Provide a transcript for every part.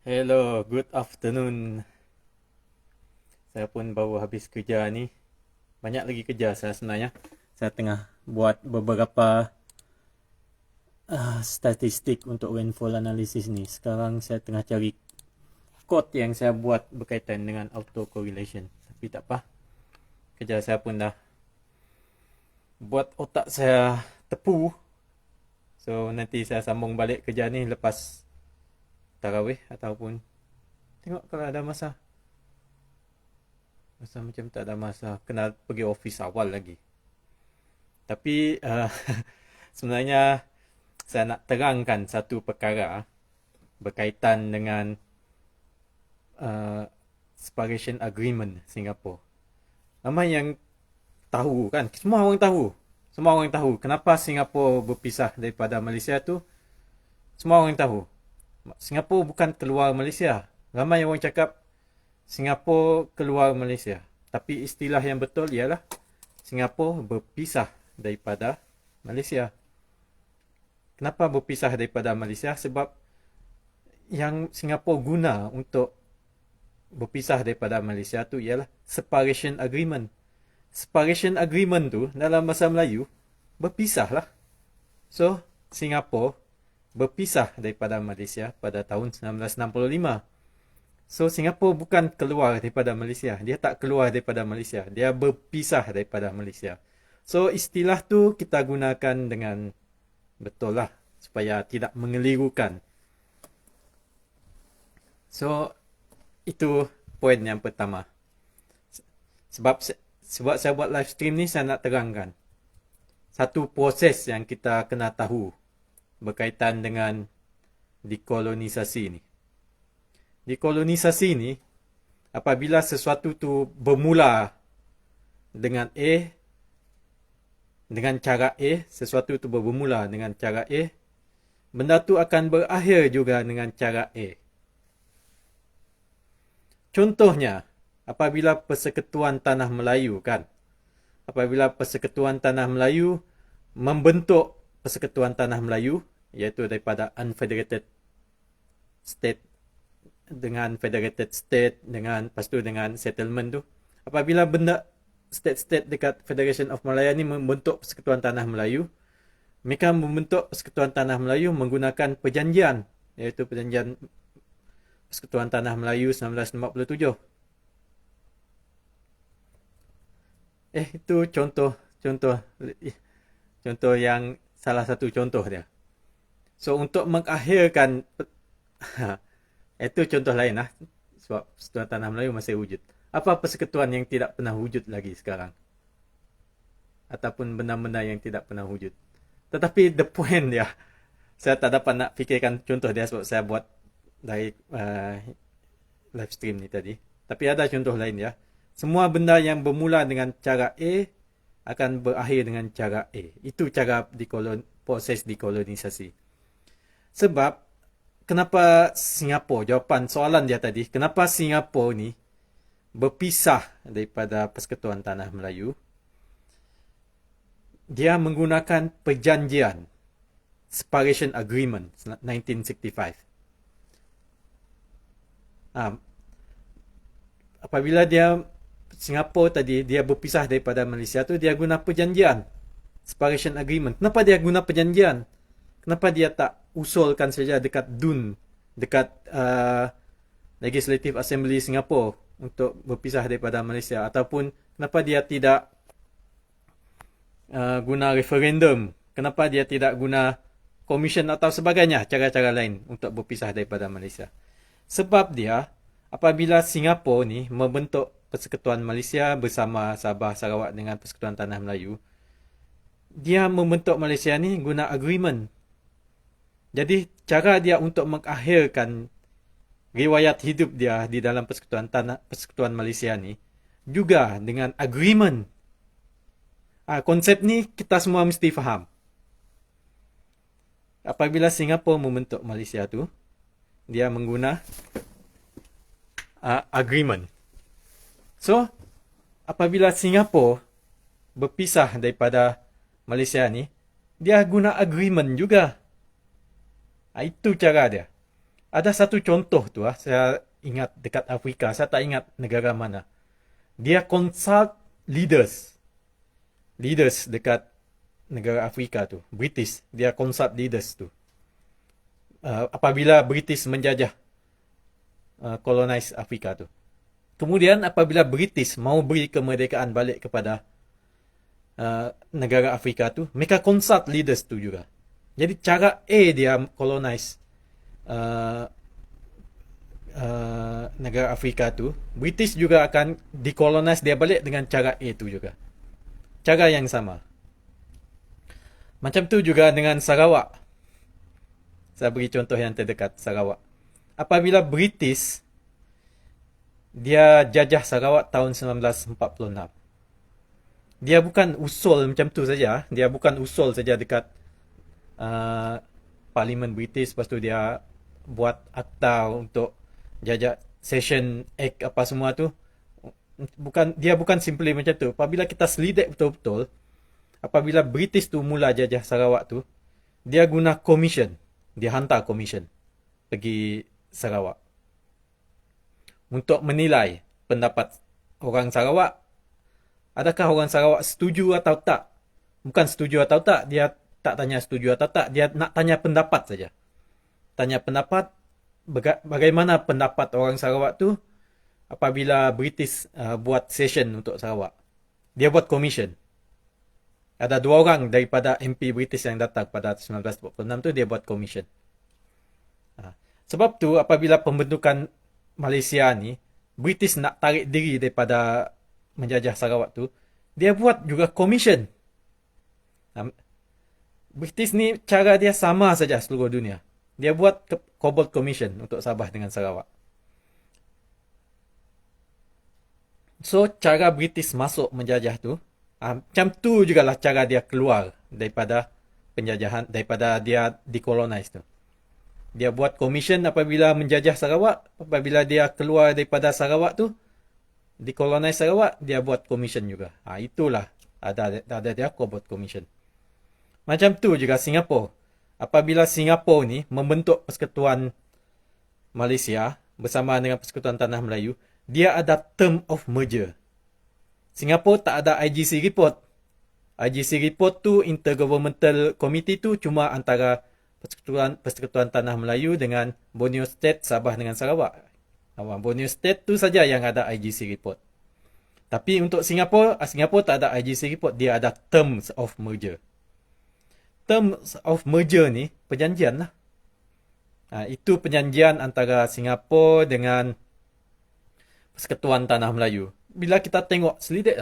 Hello, good afternoon. Saya pun baru habis kerja ni. Banyak lagi kerja saya sebenarnya. Saya tengah buat beberapa statistik untuk rainfall analysis ni. Sekarang saya tengah cari kod yang saya buat berkaitan dengan auto correlation. Tapi tak apa. Kerja saya pun dah buat otak saya tepu. So nanti saya sambung balik kerja ni lepas tarawih ataupun tengok kalau ada masa. Masa macam tak ada masa. Kena pergi office awal lagi. Tapi sebenarnya saya nak terangkan satu perkara berkaitan dengan separation agreement Singapura. Ramai yang tahu kan, semua orang tahu. Semua orang tahu kenapa Singapura berpisah daripada Malaysia tu. Semua orang tahu. Singapura bukan keluar Malaysia. Ramai orang cakap Singapura keluar Malaysia. Tapi istilah yang betul ialah Singapura berpisah daripada Malaysia. Kenapa berpisah daripada Malaysia? Sebab yang Singapura guna untuk berpisah daripada Malaysia tu ialah separation agreement. Separation agreement tu dalam bahasa Melayu berpisah lah. So, Singapura berpisah daripada Malaysia pada tahun 1965. So, Singapura bukan keluar daripada Malaysia. Dia tak keluar daripada Malaysia. Dia berpisah daripada Malaysia. So, istilah tu kita gunakan dengan betul lah. Supaya tidak mengelirukan. So, itu poin yang pertama. Sebab saya buat live stream ni, saya nak terangkan satu proses yang kita kena tahu berkaitan dengan dekolonisasi ni. Dekolonisasi ni, apabila sesuatu tu bermula dengan A, dengan cara A, sesuatu tu bermula dengan cara A, benda tu akan berakhir juga dengan cara A. Contohnya, apabila Persekutuan Tanah Melayu kan, apabila Persekutuan Tanah Melayu membentuk Persekutuan Tanah Melayu, iaitu daripada unfederated state dengan federated state, dengan lepas tu dengan settlement tu. Apabila benda state-state dekat Federation of Malaya ni membentuk Persekutuan Tanah Melayu, mereka membentuk Persekutuan Tanah Melayu menggunakan perjanjian, iaitu perjanjian Persekutuan Tanah Melayu 1957. Itu contoh yang salah satu contoh dia. So untuk mengakhirkan itu contoh lain lah. Sebab Persekutuan Tanah Melayu masih wujud. Apa persekutuan yang tidak pernah wujud lagi sekarang? Ataupun benda-benda yang tidak pernah wujud. Tetapi the point dia, saya tak dapat nak fikirkan contoh dia sebab saya buat dari live stream ni tadi. Tapi ada contoh lain ya. Semua benda yang bermula dengan cara A akan berakhir dengan cara A. Itu cara proses dekolonisasi. Sebab kenapa Singapura, jawapan soalan dia tadi, kenapa Singapura ni berpisah daripada Persekutuan Tanah Melayu? Dia menggunakan perjanjian Separation Agreement 1965. Apabila Singapura tadi dia berpisah daripada Malaysia tu, dia guna perjanjian Separation Agreement. Kenapa dia guna perjanjian? Kenapa dia tak usulkan saja dekat DUN, dekat Legislative Assembly Singapura untuk berpisah daripada Malaysia? Ataupun kenapa dia tidak guna referendum? Kenapa dia tidak guna commission atau sebagainya, cara-cara lain untuk berpisah daripada Malaysia? Sebab dia, apabila Singapura ni membentuk Persekutuan Malaysia bersama Sabah, Sarawak dengan Persekutuan Tanah Melayu, dia membentuk Malaysia ni guna agreement. Jadi cara dia untuk mengakhirkan riwayat hidup dia di dalam Persekutuan Malaysia ni juga dengan agreement. Konsep ni kita semua mesti faham. Apabila Singapura membentuk Malaysia tu, dia mengguna agreement. So, apabila Singapura berpisah daripada Malaysia ni, dia guna agreement juga. Itu cara dia. Ada satu contoh tu saya ingat dekat Afrika, saya tak ingat negara mana. Dia consult leaders. Leaders dekat negara Afrika tu, British. Dia consult leaders tu. Apabila British menjajah colonize Afrika tu. Kemudian apabila British mau beri kemerdekaan balik kepada negara Afrika tu, mereka consult leaders tu juga. Jadi cara A dia colonize negara Afrika tu, British juga akan decolonize dia balik dengan cara A tu juga. Cara yang sama. Macam tu juga dengan Sarawak. Saya beri contoh yang terdekat, Sarawak. Apabila British dia jajah Sarawak tahun 1946. Dia bukan usul macam tu saja. Dia bukan usul saja dekat Parlimen British. Lepas tu dia buat akta untuk jajah Session Act apa semua tu. Dia bukan simply macam tu. Apabila kita selidik betul-betul, apabila British tu mula jajah Sarawak tu, dia guna commission. Dia hantar commission pergi Sarawak untuk menilai pendapat orang Sarawak. Adakah orang Sarawak setuju atau tak? Bukan setuju atau tak, dia tak tanya setuju atau tak, dia nak tanya pendapat saja. Tanya pendapat, bagaimana pendapat orang Sarawak tu apabila British buat session untuk Sarawak. Dia buat commission. Ada 2 orang daripada MP British yang datang pada 1946 tu, dia buat commission. Sebab tu apabila pembentukan Malaysia ni, British nak tarik diri daripada menjajah Sarawak tu, dia buat juga commission. British ni cara dia sama saja seluruh dunia. Dia buat Cobalt Commission untuk Sabah dengan Sarawak. So cara British masuk menjajah tu, macam tu jugalah cara dia keluar daripada penjajahan, daripada dia decolonize tu. Dia buat commission apabila menjajah Sarawak. Apabila dia keluar daripada Sarawak tu, decolonize Sarawak, dia buat commission juga. Itulah ada dia Cobalt Commission. Macam tu juga Singapura. Apabila Singapura ni membentuk Persekutuan Malaysia bersama dengan Persekutuan Tanah Melayu, dia ada term of merger. Singapura tak ada IGC report. IGC report tu, Intergovernmental Committee tu, cuma antara Persekutuan Tanah Melayu dengan Borneo State, Sabah dengan Sarawak. Borneo State tu saja yang ada IGC report. Tapi untuk Singapura tak ada IGC report. Dia ada terms of merger. Terms of merger ni perjanjian lah. Itu perjanjian antara Singapura dengan Persekutuan Tanah Melayu. Bila kita tengok selidik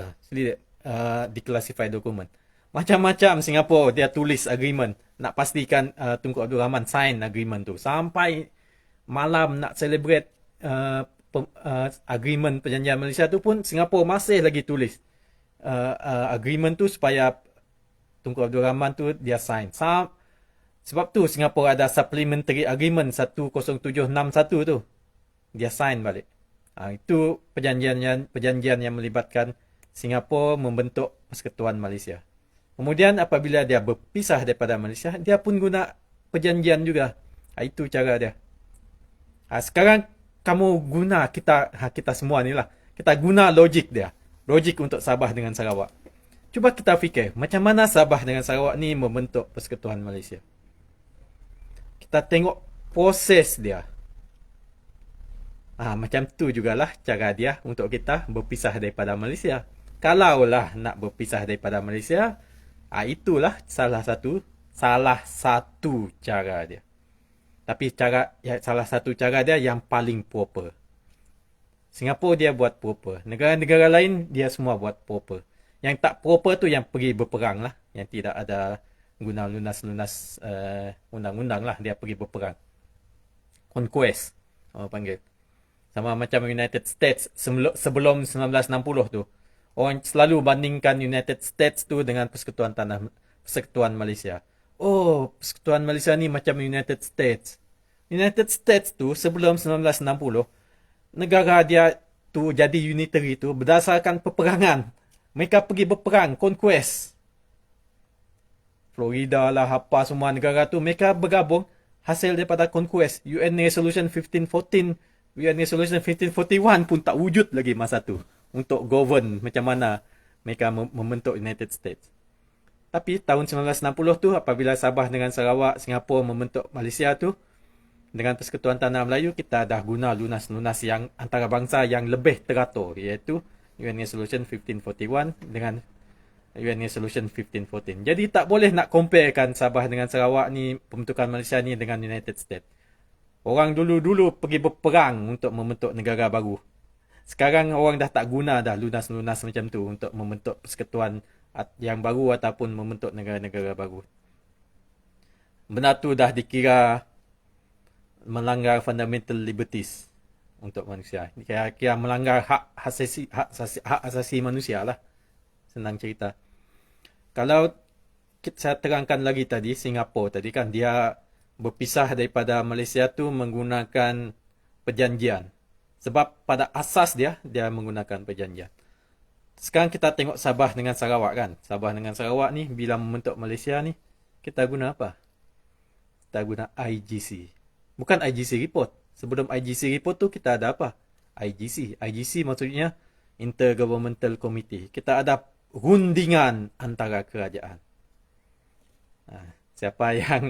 declassified dokumen, macam-macam Singapura dia tulis agreement, nak pastikan Tunku Abdul Rahman sign agreement tu. Sampai malam nak celebrate agreement perjanjian Malaysia tu pun, Singapura masih lagi tulis agreement tu supaya Tunku Abdul Rahman tu dia sign. Sebab tu Singapura ada supplementary agreement 10761 tu. Dia sign balik. Itu perjanjian yang melibatkan Singapura membentuk Persekutuan Malaysia. Kemudian apabila dia berpisah daripada Malaysia, dia pun guna perjanjian juga. Itu cara dia. Sekarang kamu guna kita semua ni lah. Kita guna logik dia. Logik untuk Sabah dengan Sarawak. Cuba kita fikir, macam mana Sabah dengan Sarawak ni membentuk Persekutuan Malaysia. Kita tengok proses dia. Macam tu jugalah cara dia untuk kita berpisah daripada Malaysia. Kalaulah nak berpisah daripada Malaysia, itulah salah satu cara dia. Tapi salah satu cara dia yang paling proper. Singapura dia buat proper. Negara-negara lain dia semua buat proper. Yang tak proper tu yang pergi berperang lah. Yang tidak ada guna lunas-lunas undang-undang lah. Dia pergi berperang. Conquest. Orang panggil. Sama macam United States sebelum 1960 tu. Orang selalu bandingkan United States tu dengan Persekutuan Malaysia. Persekutuan Malaysia ni macam United States. United States tu sebelum 1960, negara dia tu jadi unitary tu berdasarkan peperangan. Mereka pergi berperang, conquest. Florida lah, apa semua negara tu, mereka bergabung hasil daripada conquest. UN Resolution 1514, UN Resolution 1541 pun tak wujud lagi masa tu untuk govern macam mana mereka membentuk United States. Tapi tahun 1960 tu, apabila Sabah dengan Sarawak, Singapura membentuk Malaysia tu, dengan Persekutuan Tanah Melayu, kita dah guna lunas-lunas yang antarabangsa yang lebih teratur, iaitu UN Resolution 1541 dengan UN Resolution 1514. Jadi tak boleh nak comparekan Sabah dengan Sarawak ni, pembentukan Malaysia ni dengan United States. Orang dulu-dulu pergi berperang untuk membentuk negara baru. Sekarang orang dah tak guna dah lunas-lunas macam tu untuk membentuk persekutuan yang baru ataupun membentuk negara-negara baru. Benda tu dah dikira melanggar fundamental liberties untuk manusia. Kira melanggar hak asasi manusia lah. Senang cerita. Kalau saya terangkan lagi tadi, Singapura tadi kan, dia berpisah daripada Malaysia tu menggunakan perjanjian. Sebab pada asas dia menggunakan perjanjian. Sekarang kita tengok Sabah dengan Sarawak kan. Sabah dengan Sarawak ni, bila membentuk Malaysia ni, kita guna apa? Kita guna IGC. Bukan IGC report. Sebelum IGC report tu, kita ada apa? IGC. IGC maksudnya Intergovernmental Committee. Kita ada rundingan antara kerajaan. Siapa yang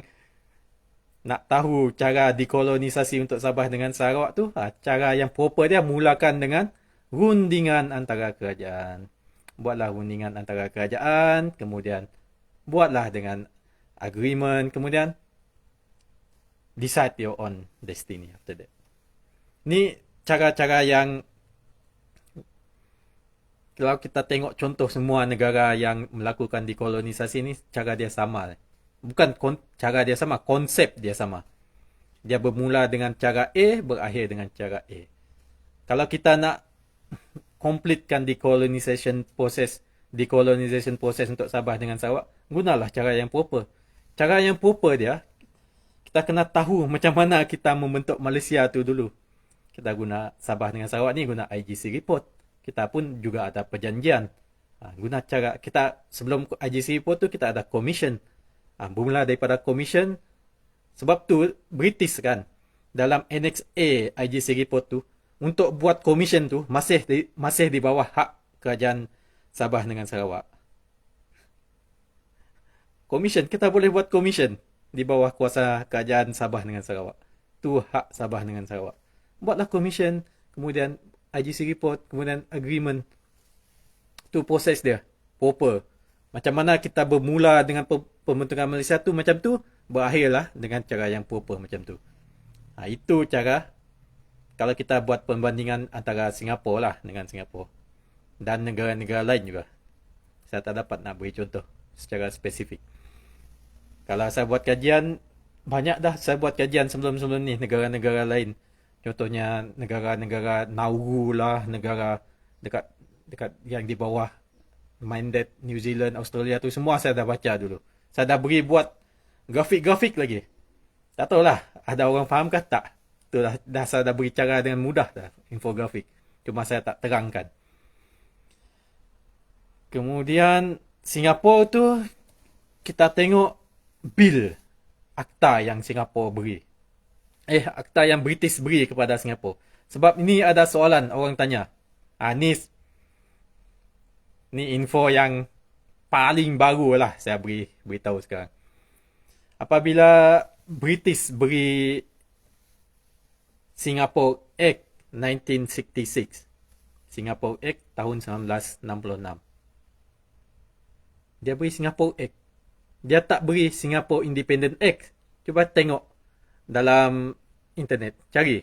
nak tahu cara dekolonisasi untuk Sabah dengan Sarawak tu, cara yang proper dia mulakan dengan rundingan antara kerajaan. Buatlah rundingan antara kerajaan, kemudian buatlah dengan agreement, kemudian decide your own destiny after that. Ni cara-cara yang, kalau kita tengok contoh semua negara yang melakukan dekolonisasi ni, cara dia sama. Bukan cara dia sama, konsep dia sama. Dia bermula dengan cara A, berakhir dengan cara A. Kalau kita nak completekan decolonization process untuk Sabah dengan Sarawak, gunalah cara yang proper. Cara yang proper dia, kita kena tahu macam mana kita membentuk Malaysia tu dulu. Kita guna Sabah dengan Sarawak ni, guna IGC report. Kita pun juga ada perjanjian. Guna cara kita, sebelum IGC report tu kita ada commission. Bermula daripada commission. Sebab tu British kan, dalam Annex A IGC report tu, untuk buat commission tu masih di bawah hak kerajaan Sabah dengan Sarawak. Commission, kita boleh buat commission di bawah kuasa kerajaan Sabah dengan Sarawak. Tu hak Sabah dengan Sarawak. Buatlah commission, kemudian IGC report, kemudian agreement. Tu proses dia, proper. Macam mana kita bermula dengan pembentukan Malaysia tu macam tu, berakhirlah dengan cara yang proper macam tu. Itu cara kalau kita buat perbandingan antara Singapura lah dengan Singapura. Dan negara-negara lain juga. Saya tak dapat nak beri contoh secara spesifik. Kalau saya buat kajian, banyak dah saya buat kajian sebelum-sebelum ni, negara-negara lain. Contohnya negara-negara Nauru lah, negara dekat yang di bawah Minded, New Zealand, Australia tu, semua saya dah baca dulu. Saya dah beri buat grafik-grafik lagi. Tak tahulah, ada orang faham ke tak? Tu dah saya dah beri cara dengan mudah dah, infografik. Cuma saya tak terangkan. Kemudian Singapura tu, kita tengok bil akta yang Singapura beri. Akta yang British beri kepada Singapura. Sebab ini ada soalan orang tanya. Ni info yang paling baru lah saya beritahu sekarang. Apabila British beri Singapore Act 1966. Singapore Act tahun 1966. Dia beri Singapore Act. Dia tak beri Singapore Independent Act. Cuba tengok dalam internet. Cari.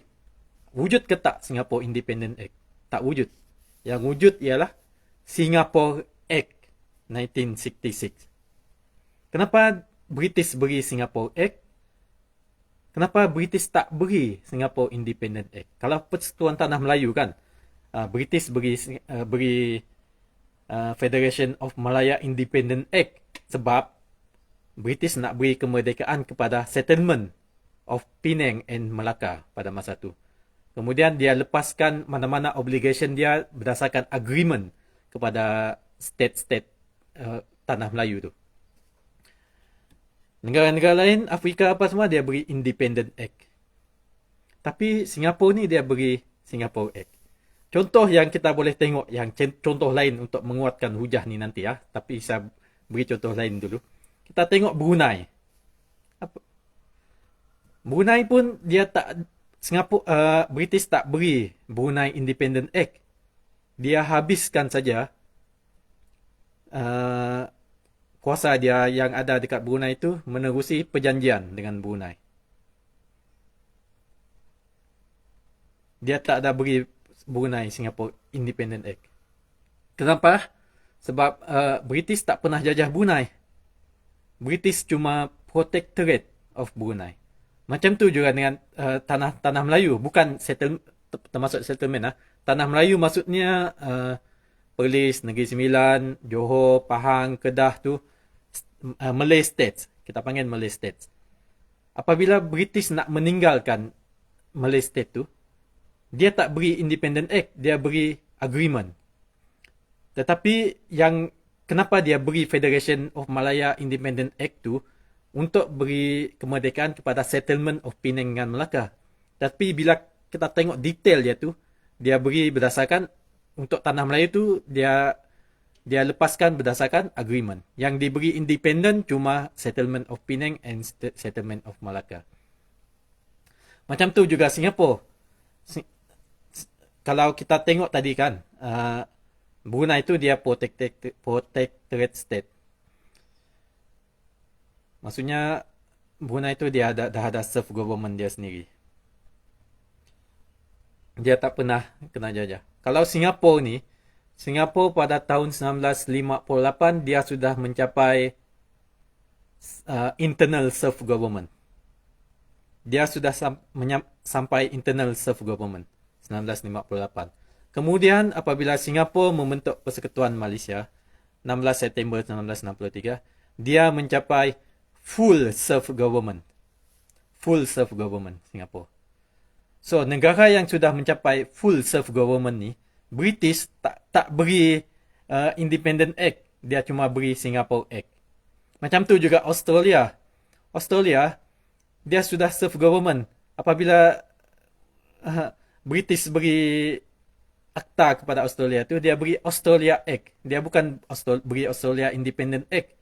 Wujud ke tak Singapore Independent Act? Tak wujud. Yang wujud ialah Singapore Act 1966. Kenapa British beri Singapore Act? Kenapa British tak beri Singapore Independent Act? Kalau Persekutuan Tanah Melayu kan, British beri Federation of Malaya Independent Act. Sebab British nak beri kemerdekaan kepada settlement of Penang and Melaka pada masa tu. Kemudian dia lepaskan mana-mana obligation dia berdasarkan agreement kepada state-state Tanah Melayu tu. Negara-negara lain, Afrika apa semua, dia beri Independent Act. Tapi Singapura ni dia beri Singapore Act. Contoh yang kita boleh tengok, yang contoh lain untuk menguatkan hujah ni nanti ya. Tapi saya beri contoh lain dulu. Kita tengok Brunei. Apa? Brunei pun dia tak, Singapura, British tak beri Brunei Independent Act. Dia habiskan saja uh, kuasa dia yang ada dekat Brunei itu menerusi perjanjian dengan Brunei. Dia tak ada beri Brunei Singapore Independent Act. Kenapa? Sebab British tak pernah jajah Brunei. British cuma protectorate of Brunei. Macam tu juga dengan tanah Melayu, bukan termasuk settlement. Tanah Melayu maksudnya Perlis, Negeri Sembilan, Johor, Pahang, Kedah tu Malay States. Kita panggil Malay States. Apabila British nak meninggalkan Malay State tu, dia tak beri Independent Act, dia beri agreement. Tetapi yang kenapa dia beri Federation of Malaya Independent Act tu untuk beri kemerdekaan kepada settlement of Penang dengan Melaka. Tapi bila kita tengok detail dia tu, dia beri berdasarkan untuk tanah Melayu tu dia lepaskan berdasarkan agreement. Yang diberi independent cuma settlement of Penang and settlement of Malaka. Macam tu juga Singapura. Kalau kita tengok tadi kan, Brunei itu dia protectorate state. Maksudnya Brunei itu dia dah ada self government dia sendiri. Dia tak pernah kena jajah. Kalau Singapura ni, Singapura pada tahun 1958 dia sudah mencapai internal self government. Dia sudah sampai internal self government 1958. Kemudian apabila Singapura membentuk Persekutuan Malaysia 16 September 1963, dia mencapai full self government. Full self government Singapura. So negara yang sudah mencapai full self government ni, British tak beri Independent Act, dia cuma beri Singapore Act. Macam tu juga Australia. Australia dia sudah self government. Apabila British beri akta kepada Australia tu, dia beri Australia Act. Dia bukan beri Australia Independent Act.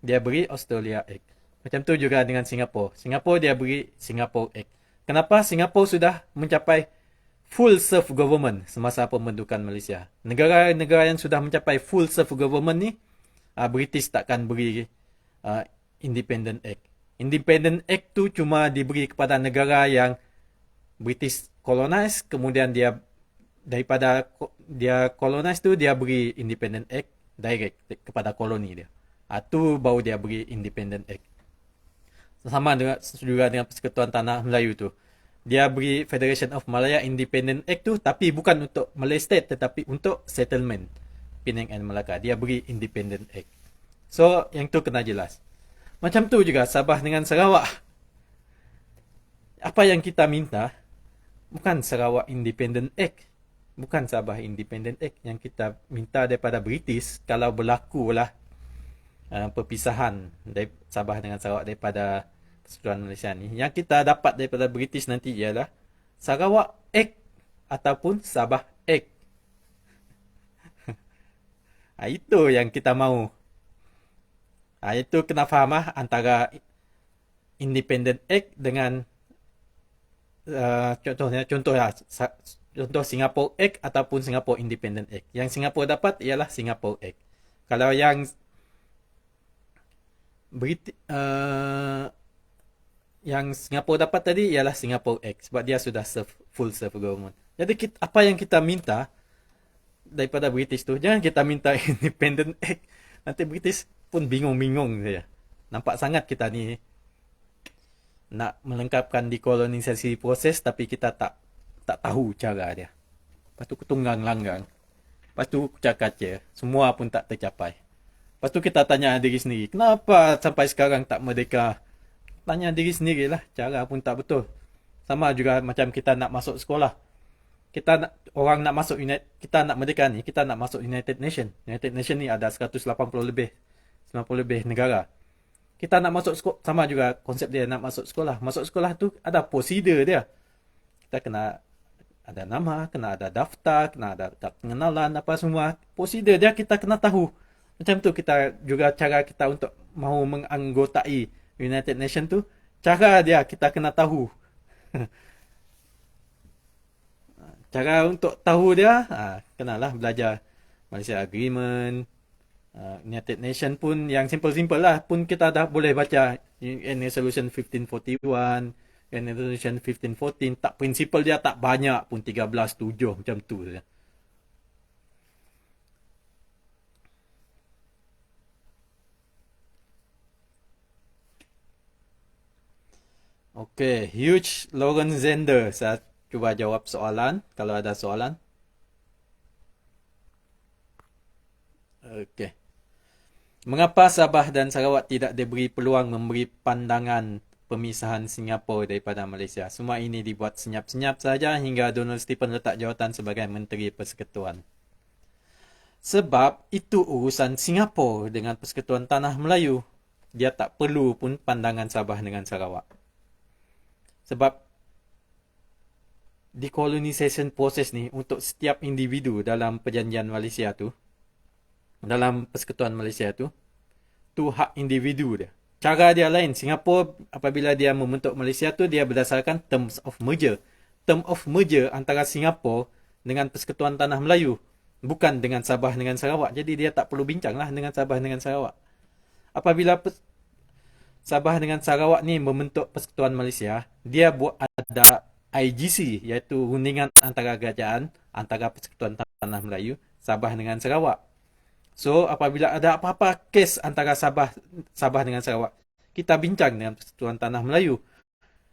Dia beri Australia Act. Macam tu juga dengan Singapura. Singapura dia beri Singapore Act. Kenapa? Singapura sudah mencapai full self-government semasa pembentukan Malaysia. Negara-negara yang sudah mencapai full self-government ni, British takkan beri Independent Act. Independent Act tu cuma diberi kepada negara yang British colonize, kemudian dia daripada dia colonize tu, dia beri Independent Act direct kepada koloni dia. Tu baru dia beri Independent Act. Sama juga dengan Persekutuan Tanah Melayu tu. Dia beri Federation of Malaya Independent Act tu, tapi bukan untuk Malay State, tetapi untuk settlement Penang and Melaka. Dia beri Independent Act. So, yang tu kena jelas. Macam tu juga Sabah dengan Sarawak. Apa yang kita minta, bukan Sarawak Independent Act. Bukan Sabah Independent Act. Yang kita minta daripada British, kalau berlaku lah perpisahan dari Sabah dengan Sarawak daripada Persekutuan Malaysia ni, yang kita dapat daripada British nanti ialah Sarawak Act ataupun Sabah Act. Itu yang kita mahu. Itu kena faham antara Independent Act dengan contoh Singapore Act ataupun Singapore Independent Act. Yang Singapura dapat ialah Singapore Act. Kalau yang yang Singapura dapat tadi ialah Singapore Act, sebab dia sudah full self government. Jadi apa yang kita minta daripada British tu, jangan kita minta Independent Act. Nanti British pun bingung-bingung saja. Nampak sangat kita ni nak melengkapkan dekolonisasi proses, tapi kita tak tahu cara dia. Lepas tu ketunggang langgang. Lepas tu kucak-kacir. Semua pun tak tercapai. Lepas tu kita tanya diri sendiri, kenapa sampai sekarang tak merdeka? Tanya diri sendirilah, cara pun tak betul. Sama juga macam kita nak masuk sekolah. Orang nak masuk kita nak merdeka ni, kita nak masuk United Nation. United Nation ni ada 180 lebih, 90 lebih negara. Kita nak masuk sekolah, sama juga konsep dia nak masuk sekolah. Masuk sekolah tu ada prosedur dia. Kita kena ada nama, kena ada daftar, kena ada kad pengenalan, apa semua. Prosedur dia kita kena tahu. Macam tu kita juga cara kita untuk mahu menganggotai United Nations tu. Cara dia kita kena tahu. Cara untuk tahu dia, kenalah belajar Malaysia Agreement, United Nation pun yang simple-simple lah pun kita dah boleh baca UN Resolution 1541, UN Resolution 1514, tak prinsipal dia tak banyak pun 13.7 macam tu saja. Okay, Huge Lawrence Zender. Saya cuba jawab soalan kalau ada soalan. Okay. Mengapa Sabah dan Sarawak tidak diberi peluang memberi pandangan pemisahan Singapura daripada Malaysia? Semua ini dibuat senyap-senyap saja hingga Donald Stephen letak jawatan sebagai Menteri Persekutuan. Sebab itu urusan Singapura dengan Persekutuan Tanah Melayu. Dia tak perlu pun pandangan Sabah dengan Sarawak. Sebab decolonisation proses ni untuk setiap individu dalam perjanjian Malaysia tu, dalam Persekutuan Malaysia tu hak individu dia. Cara dia lain. Singapura apabila dia membentuk Malaysia tu, dia berdasarkan terms of merger. Term of merger antara Singapura dengan Persekutuan Tanah Melayu. Bukan dengan Sabah dengan Sarawak. Jadi dia tak perlu bincang lah dengan Sabah dengan Sarawak. Apabila Sabah dengan Sarawak ni membentuk Persekutuan Malaysia, dia buat ada IGC, iaitu rundingan antara kerajaan, antara Persekutuan Tanah Melayu, Sabah dengan Sarawak. So, apabila ada apa-apa kes antara Sabah dengan Sarawak, kita bincang dengan Persekutuan Tanah Melayu.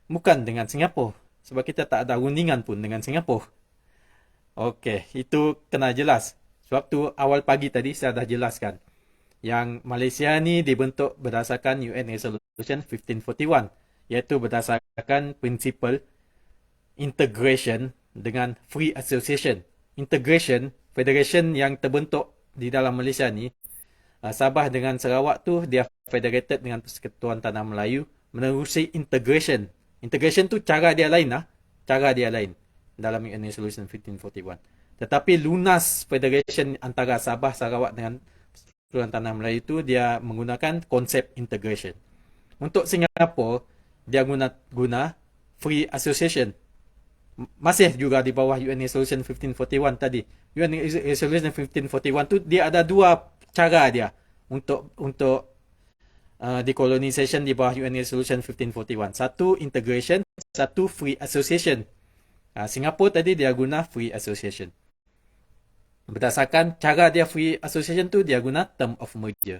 Bukan dengan Singapura. Sebab kita tak ada rundingan pun dengan Singapura. Okey, itu kena jelas. Sebab tu awal pagi tadi saya dah jelaskan. Yang Malaysia ni dibentuk berdasarkan UN Resolution 1541. Iaitu berdasarkan prinsipal integration dengan free association. Integration, federation yang terbentuk di dalam Malaysia ni, Sabah dengan Sarawak tu dia federated dengan Persekutuan Tanah Melayu menerusi integration. Integration tu cara dia lain lah. Cara dia lain dalam UN Resolution 1541. Tetapi lunas federation antara Sabah, Sarawak dengan Persekutuan Tanah Melayu tu dia menggunakan konsep integration. Untuk Singapura, dia guna free association. Masih juga di bawah UN Resolution 1541 tadi. UN Resolution 1541 tu dia ada dua cara dia untuk decolonisation di bawah UN Resolution 1541. Satu integration, satu free association. Singapura tadi dia guna free association. Berdasarkan cara dia free association tu dia guna term of merger.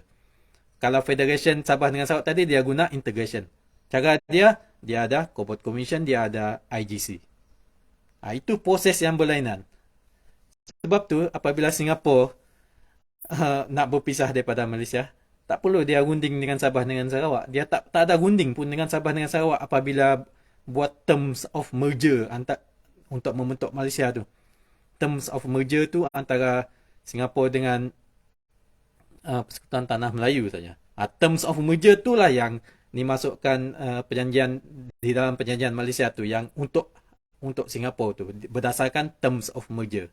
Kalau federation Sabah dengan Sarawak tadi dia guna integration. Cara dia ada corporate commission, dia ada IGC. Itu proses yang berlainan. Sebab tu apabila Singapura nak berpisah daripada Malaysia, tak perlu dia runding dengan Sabah dengan Sarawak. Dia tak ada runding pun dengan Sabah dengan Sarawak apabila buat terms of merger untuk membentuk Malaysia tu. Terms of merger tu antara Singapura dengan Persekutuan Tanah Melayu saja. Terms of merger tu lah yang dimasukkan perjanjian di dalam perjanjian Malaysia tu yang untuk Singapura tu berdasarkan terms of merger.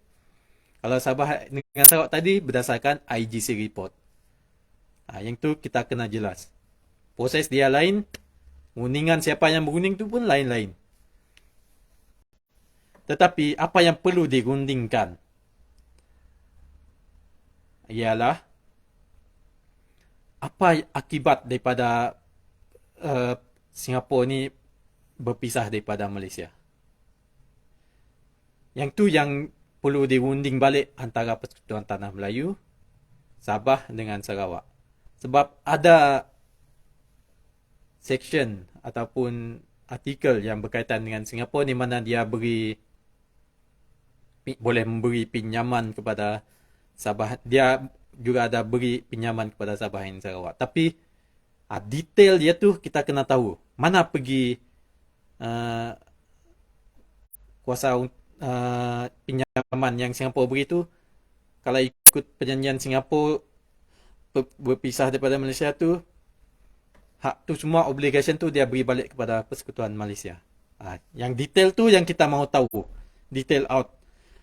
Kalau Sabah dengan Sarawak tadi berdasarkan IGC report. Yang tu kita kena jelas. Proses dia lain, rundingan siapa yang berunding tu pun lain-lain. Tetapi apa yang perlu dirundingkan ialah apa akibat daripada Singapura ni berpisah daripada Malaysia. Yang tu yang perlu dirunding balik antara Persekutuan Tanah Melayu, Sabah dengan Sarawak. Sebab ada section ataupun artikel yang berkaitan dengan Singapura di mana dia boleh memberi pinjaman kepada Sabah. Dia juga ada beri pinjaman kepada Sabah dan Sarawak. Tapi detail dia tu kita kena tahu. Mana pergi kuasa pinjaman yang Singapura beri tu. Kalau ikut perjanjian Singapura berpisah daripada Malaysia tu, hak tu semua, obligation tu dia beri balik kepada Persekutuan Malaysia. Yang detail tu yang kita mahu tahu. Detail out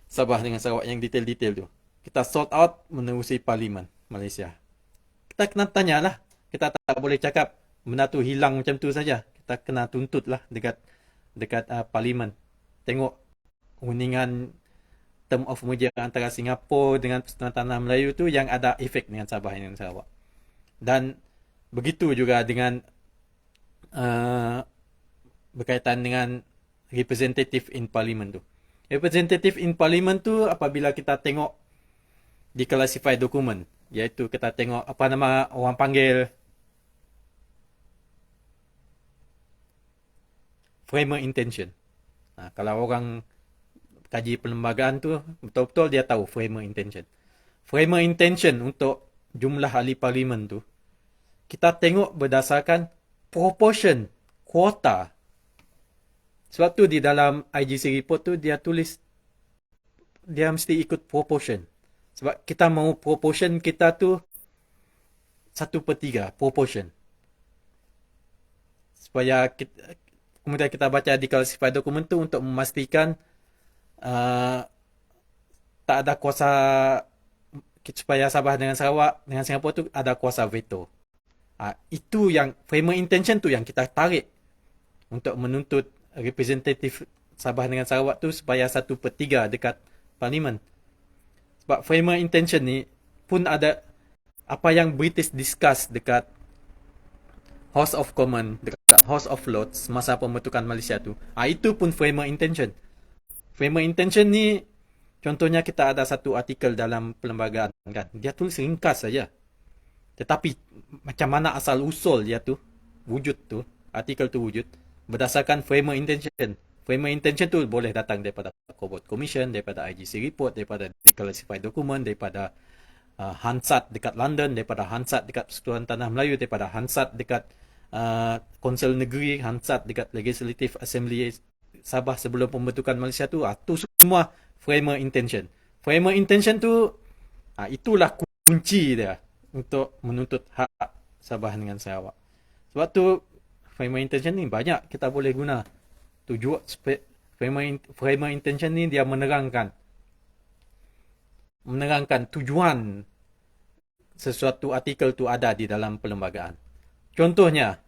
Sabah dengan Sarawak, yang detail-detail tu. Kita sort out menerusi Parlimen Malaysia. Kita kena tanyalah. Kita tak boleh cakap benda tu hilang macam tu saja. Kita kena tuntut lah dekat Parlimen. Tengok uningan term of merger antara Singapura dengan Persekutuan Tanah Melayu tu yang ada efek dengan Sabah dan Sarawak. Dan begitu juga dengan berkaitan dengan representative in Parliament tu. Representative in Parliament tu apabila kita tengok di classified document, iaitu kita tengok apa nama orang panggil framer intention. Kalau orang kaji perlembagaan tu betul-betul dia tahu framer intention. Framer intention untuk jumlah ahli parlimen tu kita tengok berdasarkan proportion, kuota. Sebab tu di dalam IGC report tu dia tulis dia mesti ikut proportion. Sebab kita mahu proportion kita tu 1/3 proportion. Supaya kita, kemudian kita baca di classified dokumen tu untuk memastikan tak ada kuasa, supaya Sabah dengan Sarawak dengan Singapura tu ada kuasa veto. Itu yang framer intention tu yang kita tarik untuk menuntut representatif Sabah dengan Sarawak tu supaya 1/3 dekat Parlimen. Sebab framer intention ni pun ada apa yang British discuss dekat House of Commons, dekat House of Lords masa pembentukan Malaysia tu. Itu pun framer intention. Framer intention ni contohnya kita ada satu artikel dalam perlembagaan kan. Dia tulis ringkas saja. Tetapi macam mana asal usul dia tu, wujud tu, artikel tu wujud berdasarkan framer intention. Framer intention tu boleh datang daripada Cobalt Commission, daripada IGC report, daripada declassified document, daripada Hansard dekat London, daripada Hansard dekat Persekutuan Tanah Melayu, daripada Hansard dekat Konsel Negeri, Hansard dekat Legislative Assembly Sabah sebelum pembentukan Malaysia tu. Tu semua framer intention. Framer intention tu itulah kunci dia untuk menuntut hak Sabah dengan Sarawak. Sebab tu framer intention ni banyak kita boleh guna. Tujuan framer intention ni dia menerangkan tujuan sesuatu artikel tu ada di dalam perlembagaan. Contohnya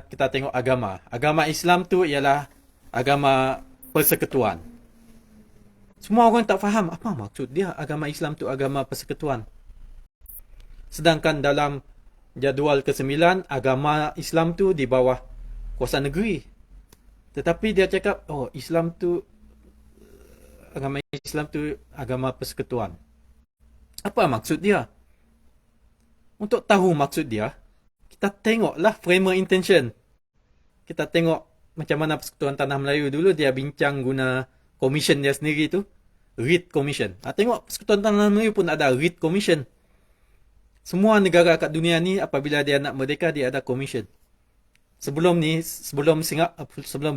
kita tengok agama. Agama Islam tu ialah agama persekutuan. Semua orang tak faham apa maksud dia agama Islam tu agama persekutuan. Sedangkan dalam jadual ke-9 agama Islam tu di bawah kuasa negeri. Tetapi dia cakap agama Islam tu agama persekutuan. Apa maksud dia? Untuk tahu maksud dia, kita tengoklah framer intention. Kita tengok macam mana Persekutuan Tanah Melayu dulu dia bincang guna commission dia sendiri tu, Reid Commission. Tengok Persekutuan Tanah Melayu pun ada Reid Commission. Semua negara kat dunia ni apabila dia nak merdeka dia ada commission. Sebelum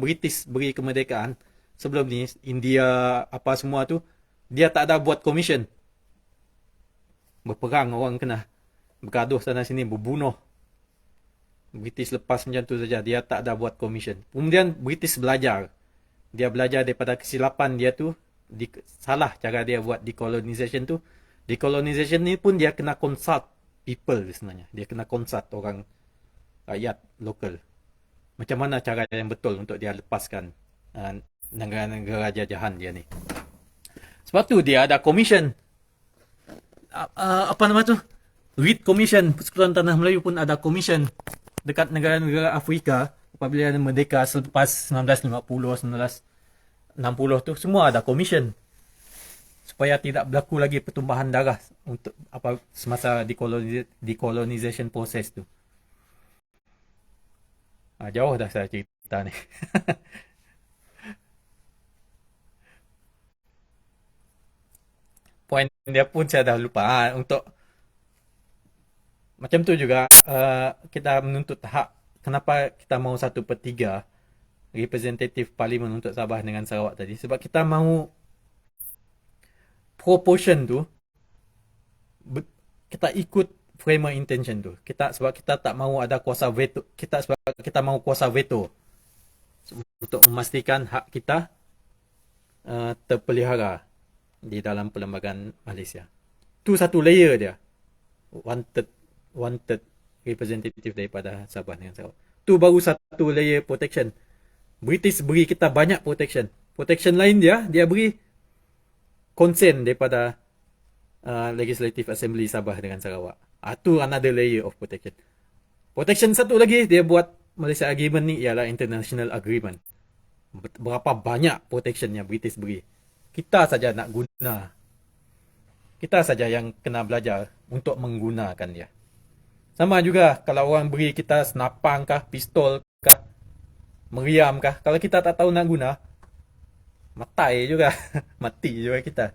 British beri kemerdekaan, sebelum ni India apa semua tu dia tak ada buat commission. Berperang orang kena bergaduh sana sini, berbunuh. British lepas macam tu saja, dia tak ada buat commission. Kemudian British belajar. Dia belajar daripada kesilapan dia tu, salah cara dia buat decolonization tu. Decolonization ni pun dia kena consult people sebenarnya. Dia kena consult orang rakyat lokal. Macam mana cara yang betul untuk dia lepaskan negara-negara jajahan dia ni. Sebab tu dia ada commission. Apa nama tu? Reid Commission. Persekutuan Tanah Melayu pun ada commission dekat negara-negara Afrika apabila ada merdeka selepas 1950, 1960 tu semua ada commission supaya tidak berlaku lagi pertumpahan darah untuk semasa decolonization proses tu. Jauh dah saya cerita ni. Poin dia pun saya dah lupa. Untuk macam tu juga kita menuntut hak. Kenapa kita mahu 1/3 representative parlimen untuk Sabah dengan Sarawak tadi? Sebab kita mahu proportion tu Kita ikut framer intention tu. Sebab kita tak mahu ada kuasa veto. Sebab kita mahu kuasa veto untuk memastikan hak kita terpelihara di dalam perlembagaan Malaysia. Tu satu layer dia. Wanted representative daripada Sabah dengan Sarawak. Tu baru satu layer protection. British beri kita banyak protection. Protection lain dia beri consent daripada Legislative Assembly Sabah dengan Sarawak. Tu another layer of protection. Protection satu lagi dia buat Malaysia Agreement ni ialah international agreement. Berapa banyak protection yang British beri. Kita saja nak guna. Kita saja yang kena belajar untuk menggunakan dia. Sama juga kalau orang beri kita senapang kah, pistol kah, meriam kah. Kalau kita tak tahu nak guna, matai juga. Mati juga kita.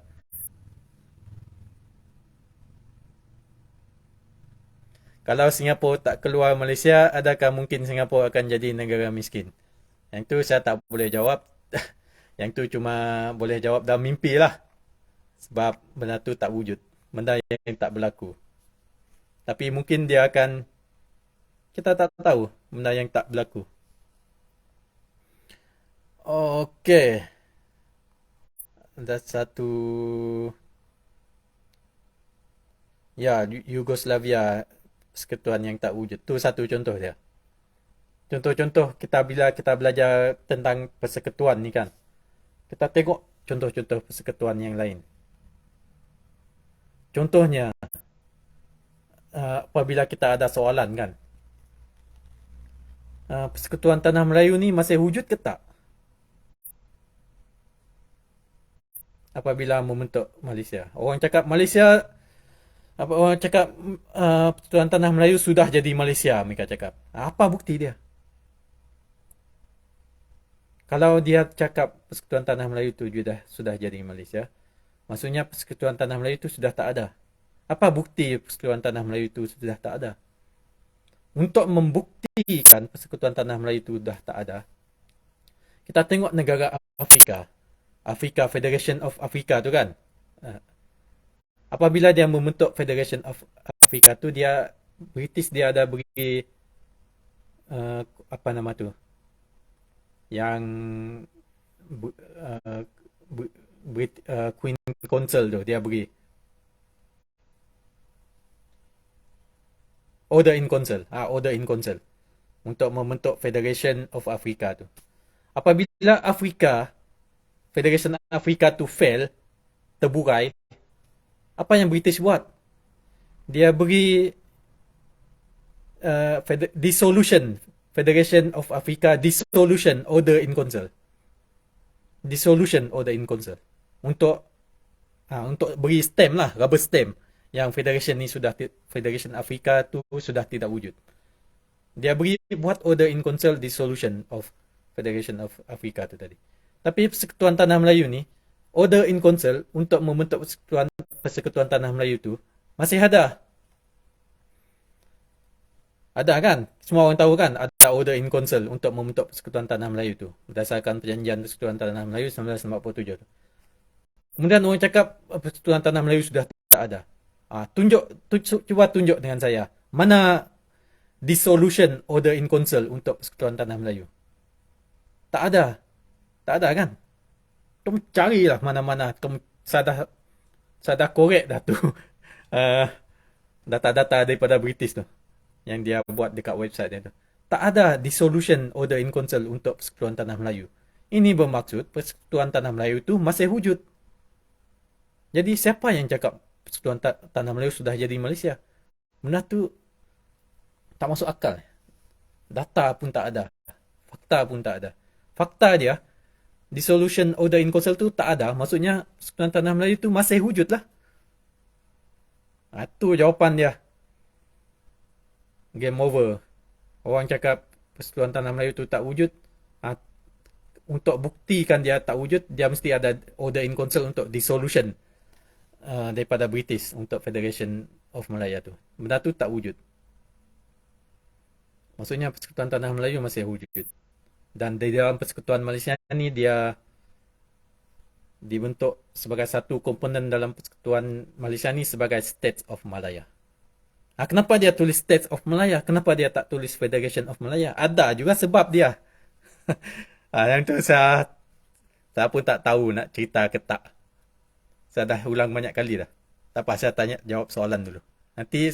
Kalau Singapura tak keluar Malaysia, adakah mungkin Singapura akan jadi negara miskin? Yang tu saya tak boleh jawab. Yang tu cuma boleh jawab dalam mimpi lah. Sebab benda tu tak wujud. Benda yang tak berlaku. Tapi mungkin dia akan... Kita tak tahu benda yang tak berlaku. Okey. Ada satu... Ya, Yugoslavia persekutuan yang tak wujud. Tu satu contoh dia. Contoh-contoh bila kita belajar tentang persekutuan ni kan. Kita tengok contoh-contoh persekutuan yang lain. Contohnya, apabila kita ada soalan kan. Persekutuan Tanah Melayu ni masih wujud ke tak? Apabila membentuk Malaysia. Orang cakap Malaysia... Orang cakap Persekutuan Tanah Melayu sudah jadi Malaysia, mereka cakap. Apa bukti dia? Kalau dia cakap Persekutuan Tanah Melayu itu sudah jadi Malaysia, maksudnya Persekutuan Tanah Melayu itu sudah tak ada. Apa bukti Persekutuan Tanah Melayu itu sudah tak ada? Untuk membuktikan Persekutuan Tanah Melayu itu sudah tak ada, kita tengok negara Afrika. Afrika, Federation of Africa tu kan. Apabila dia membentuk Federation of Africa tu, British dia ada beri apa nama tu? Yang Queen Council tu dia beri Order in Council untuk membentuk Federation of Africa tu. Apabila Federation Africa tu fail, terburai, apa yang British buat? Dia beri dissolution, Federation of Africa Dissolution Order in Council. Dissolution Order in Council. Untuk beri stamp lah, rubber stamp. Yang Federation Africa tu sudah tidak wujud. Dia buat Order in Council Dissolution of Federation of Africa tu tadi. Tapi Persekutuan Tanah Melayu ni, Order in Council untuk membentuk Persekutuan Tanah Melayu tu masih ada. Ada kan? Semua orang tahu kan ada Order in Council untuk membentuk Persekutuan Tanah Melayu tu berdasarkan perjanjian Persekutuan Tanah Melayu 1947 tu. Kemudian orang cakap Persekutuan Tanah Melayu sudah tak ada. Cuba tunjuk dengan saya. Mana dissolution Order in Council untuk Persekutuan Tanah Melayu? Tak ada. Tak ada kan? Kamu carilah mana-mana. Kamu sadar korek dah tu. Data-data daripada British tu. Yang dia buat dekat website dia tu. Tak ada dissolution Order in Council untuk Persekutuan Tanah Melayu. Ini bermaksud Persekutuan Tanah Melayu tu masih wujud. Jadi siapa yang cakap Persekutuan Tanah Melayu sudah jadi Malaysia? Benda tu tak masuk akal. Data pun tak ada. Fakta pun tak ada. Fakta dia, dissolution Order in Council tu tak ada. Maksudnya Persekutuan Tanah Melayu tu masih wujud lah. Itu jawapan dia. Game over. Orang cakap Persekutuan Tanah Melayu tu tak wujud. Untuk buktikan dia tak wujud, dia mesti ada Order in Council untuk dissolution daripada British untuk Federation of Malaya tu. Benda tu tak wujud. Maksudnya Persekutuan Tanah Melayu masih wujud. Dan di dalam Persekutuan Malaysia ni dia dibentuk sebagai satu komponen dalam Persekutuan Malaysia ni sebagai States of Malaya. Kenapa dia tulis States of Malaya? Kenapa dia tak tulis Federation of Malaya? Ada juga sebab dia. Yang tu saya pun tak tahu nak cerita ke tak. Saya dah ulang banyak kali dah. Tak apa, saya tanya jawab soalan dulu. Nanti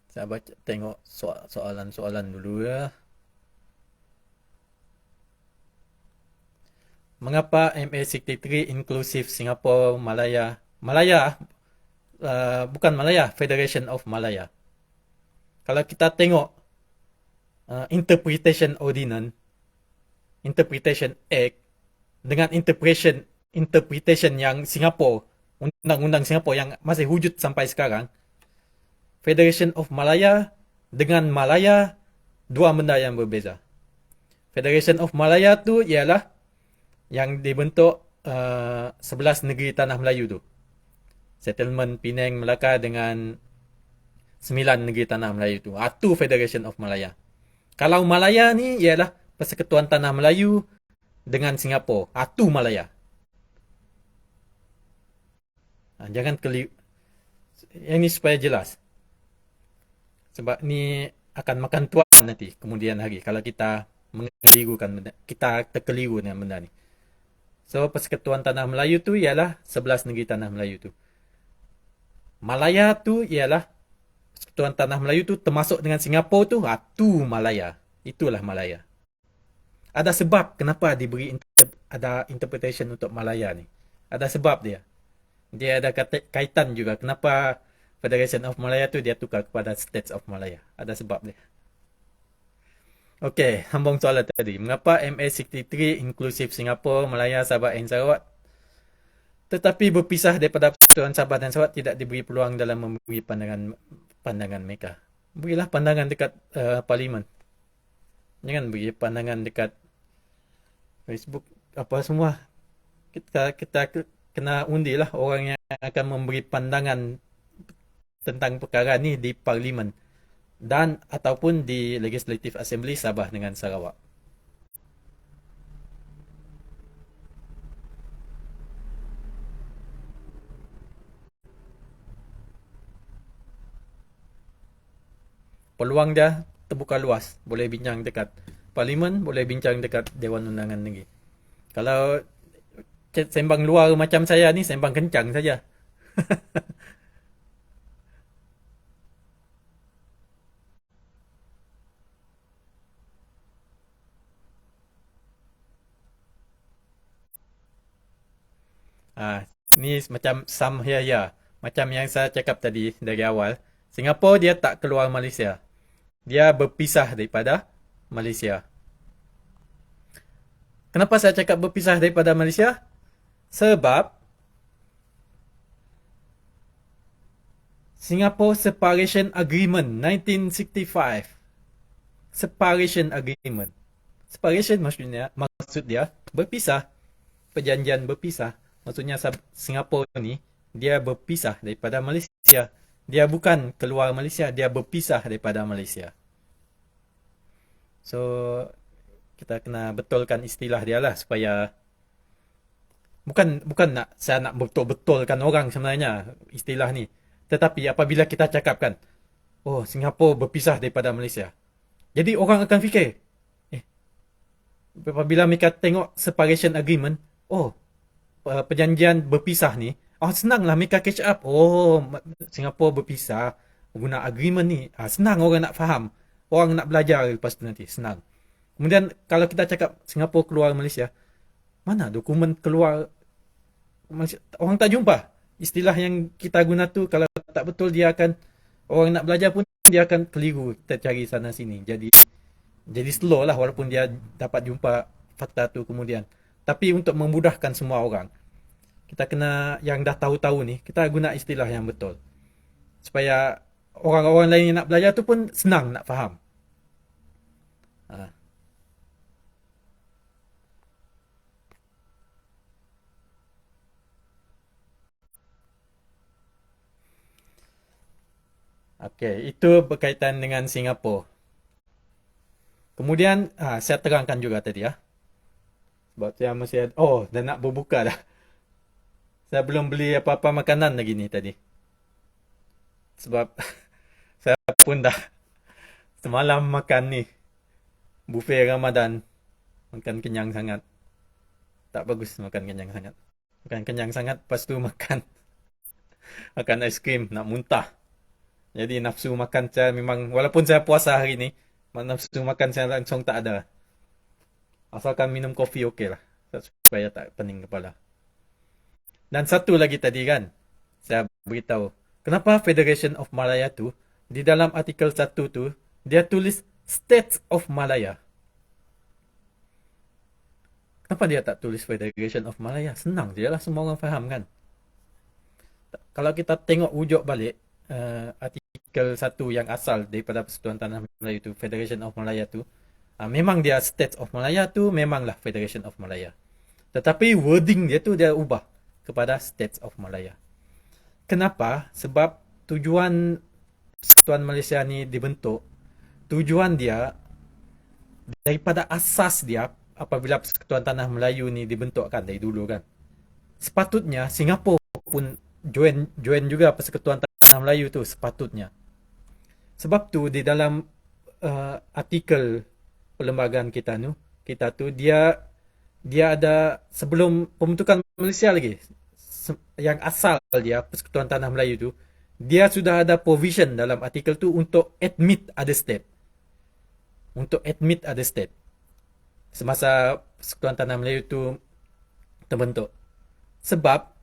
saya baca tengok soalan-soalan dulu ya. Mengapa MA63 inklusif Singapura, Malaya? Malaya, bukan Malaya, Federation of Malaya. Kalau kita tengok Interpretation Ordinance, Interpretation Act, dengan interpretation yang Singapura, undang-undang Singapura yang masih wujud sampai sekarang, Federation of Malaya dengan Malaya, dua benda yang berbeza. Federation of Malaya tu ialah yang dibentuk 11 negeri Tanah Melayu tu. Settlement Penang, Melaka dengan 9 negeri Tanah Melayu tu. Itu Federation of Malaya. Kalau Malaya ni ialah Persekutuan Tanah Melayu dengan Singapura. Itu Malaya. Jangan keliru. Yang ni supaya jelas. Sebab ni akan makan tuan nanti kemudian hari kalau kita mengelirukan benda, kita terkeliru dengan benda ni. So Persekutuan Tanah Melayu tu ialah 11 negeri Tanah Melayu tu. Malaya tu ialah Persekutuan Tanah Melayu tu termasuk dengan Singapura tu, tu Malaya. Itulah Malaya. Ada sebab kenapa diberi ada interpretation untuk Malaya ni. Ada sebab dia. Dia ada kaitan juga kenapa Federation of Malaya tu dia tukar kepada States of Malaya. Ada sebab dia. Okey, sambung soalan tadi. Mengapa MA63 inklusif Singapura, Malaya, Sabah dan Sarawak tetapi berpisah daripada Persekutuan Sabah dan Sarawak tidak diberi peluang dalam memberi pandangan mereka? Berilah pandangan dekat parlimen. Jangan beri pandangan dekat Facebook apa semua. Kita kena undilah orang yang akan memberi pandangan tentang perkara ni di parlimen dan ataupun di Legislative Assembly Sabah dengan Sarawak. Peluang dia terbuka luas. Boleh bincang dekat parlimen, boleh bincang dekat Dewan Undangan Negeri. Kalau sembang luar macam saya ni, sembang kencang saja. Ni macam some here ya. Macam yang saya cakap tadi dari awal. Singapura dia tak keluar Malaysia. Dia berpisah daripada Malaysia. Kenapa saya cakap berpisah daripada Malaysia? Sebab Singapore Separation Agreement 1965. Separation Agreement. Separation maksud dia berpisah. Perjanjian berpisah. Maksudnya Singapura ni dia berpisah daripada Malaysia. Dia bukan keluar Malaysia, dia berpisah daripada Malaysia. So kita kena betulkan istilah dia lah supaya bukan saya nak betul-betulkan orang sebenarnya istilah ni. Tetapi apabila kita cakapkan, oh Singapura berpisah daripada Malaysia. Jadi orang akan fikir, apabila mereka tengok separation agreement, oh perjanjian berpisah ni, senanglah mereka catch up. Oh Singapura berpisah guna agreement ni. Senang orang nak faham. Orang nak belajar lepas tu nanti, senang. Kemudian kalau kita cakap Singapura keluar Malaysia, mana dokumen keluar Malaysia? Orang tak jumpa. Istilah yang kita guna tu kalau tak betul dia akan, orang nak belajar pun dia akan keliru. Kita cari sana sini. Jadi slow lah walaupun dia dapat jumpa fakta tu kemudian. Tapi untuk memudahkan semua orang, kita kena yang dah tahu-tahu ni, kita guna istilah yang betul. Supaya orang-orang lain yang nak belajar tu pun senang nak faham. Okey, itu berkaitan dengan Singapura. Kemudian saya terangkan juga tadi ya. Sebab saya masih ada, dah nak berbuka dah. Saya belum beli apa-apa makanan lagi ni tadi. Sebab saya pun dah semalam makan ni buffet Ramadan. Makan kenyang sangat. Tak bagus makan kenyang sangat. Makan kenyang sangat, lepas tu makan makan aiskrim, nak muntah. Jadi nafsu makan saya memang, walaupun saya puasa hari ni, nafsu makan saya langsung tak ada. Asalkan minum kopi okey lah. Supaya tak pening kepala. Dan satu lagi tadi kan, saya beritahu. Kenapa Federation of Malaya tu, di dalam artikel 1 tu, dia tulis States of Malaya. Kenapa dia tak tulis Federation of Malaya? Senang je lah, semua orang faham kan. Kalau kita tengok wujud balik, artikel 1 yang asal daripada Persekutuan Tanah Melayu tu, Federation of Malaya tu, memang dia States of Malaya tu, memanglah Federation of Malaya. Tetapi wording dia tu dia ubah kepada States of Malaya. Kenapa? Sebab tujuan Persekutuan Malaysia ni dibentuk, tujuan dia daripada asas dia apabila Persekutuan Tanah Melayu ni dibentukkan dari dulu kan. Sepatutnya Singapura pun join juga Persekutuan Tanah Melayu tu sepatutnya. Sebab tu di dalam artikel perlembagaan kita tu dia ada sebelum pembentukan Malaysia lagi, yang asal dia Persekutuan Tanah Melayu tu, dia sudah ada provision dalam artikel tu untuk admit other state. Untuk admit other state. Semasa Persekutuan Tanah Melayu tu terbentuk. Sebab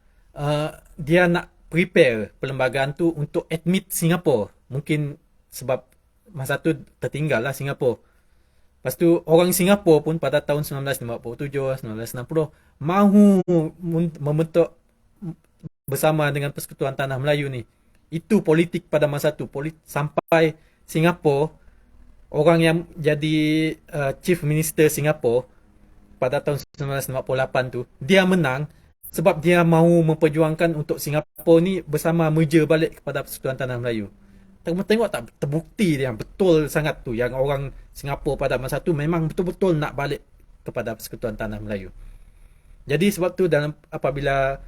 dia nak prepare perlembagaan tu untuk admit Singapura. Mungkin sebab masa tu tertinggal lah Singapura. Lepas tu orang Singapura pun pada tahun 1957, 1960 mahu membentuk bersama dengan Persekutuan Tanah Melayu ni. Itu politik pada masa tu. Sampai Singapura, orang yang jadi Chief Minister Singapura pada tahun 1958 tu, dia menang sebab dia mahu memperjuangkan untuk Singapura ni bersama merger balik kepada Persekutuan Tanah Melayu. Tengok tak terbukti dia betul sangat tu, yang orang Singapura pada masa tu memang betul-betul nak balik kepada Persekutuan Tanah Melayu. Jadi sebab tu dalam apabila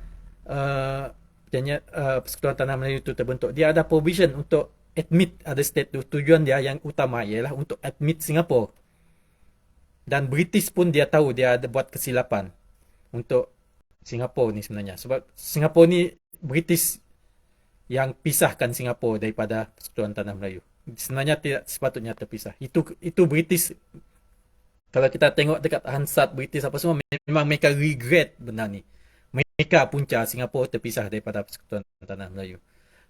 Persekutuan Tanah Melayu tu terbentuk, dia ada provision untuk admit other state tu. Tujuan dia yang utama ialah untuk admit Singapura. Dan British pun dia tahu dia ada buat kesilapan untuk Singapura ni sebenarnya. Sebab Singapura ni British yang pisahkan Singapura daripada Persekutuan Tanah Melayu. Sebenarnya tidak sepatutnya terpisah. Itu British. Kalau kita tengok dekat Hansard British apa semua, memang mereka regret benda ni. Mereka punca Singapura terpisah daripada Persekutuan Tanah Melayu.